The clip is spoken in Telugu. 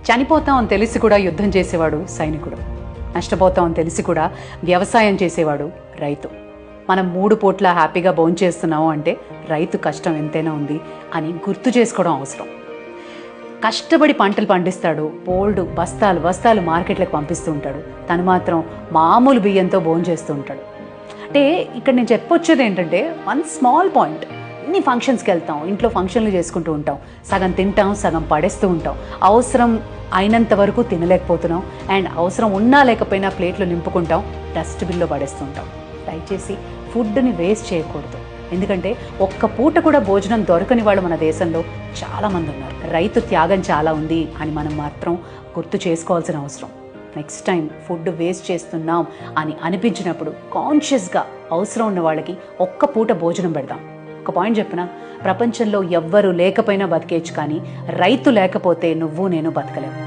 చనిపోతాం అని తెలిసి కూడా యుద్ధం చేసేవాడు సైనికుడు. నష్టపోతాం అని తెలిసి కూడా వ్యవసాయం చేసేవాడు రైతు. మనం 3 పూట్ల హ్యాపీగా భోంచేస్తున్నాము అంటే రైతు కష్టం ఎంతైనా ఉంది అని గుర్తు చేసుకోవడం అవసరం. కష్టపడి పంటలు పండిస్తాడు, బోల్డ్ బస్తాలు బస్తాలు మార్కెట్లకు పంపిస్తూ ఉంటాడు. తను మాత్రం మామూలు బియ్యంతో భోంచేస్తూ ఉంటాడు. అంటే ఇక్కడ నేను చెప్పొచ్చేది ఏంటంటే, వన్ స్మాల్ పాయింట్. అన్ని ఫంక్షన్స్కి వెళ్తాం, ఇంట్లో ఫంక్షన్లు చేసుకుంటూ ఉంటాం, సగం తింటాం, సగం పడేస్తూ ఉంటాం, అవసరం అయినంత వరకు తినలేకపోతున్నాం, అండ్ అవసరం ఉన్నా లేకపోయినా ప్లేట్లు నింపుకుంటాం, డస్ట్బిన్లో పడేస్తుంటాం. దయచేసి ఫుడ్ని వేస్ట్ చేయకూడదు. ఎందుకంటే ఒక్క పూట కూడా భోజనం దొరకని వాళ్ళు మన దేశంలో చాలామంది ఉన్నారు. రైతు త్యాగం చాలా ఉంది అని మనం మాత్రం గుర్తు చేసుకోవాల్సిన అవసరం. నెక్స్ట్ టైం ఫుడ్ వేస్ట్ చేస్తున్నాం అని అనిపించినప్పుడు కాన్షియస్గా అవసరం ఉన్న వాళ్ళకి ఒక్క పూట భోజనం పెడదాం. ఒక పాయింట్ చెప్పిన, ప్రపంచంలో ఎవ్వరూ లేకపోయినా బతికేయచ్చు, కానీ రైతు లేకపోతే నువ్వు నేను బతకలేము.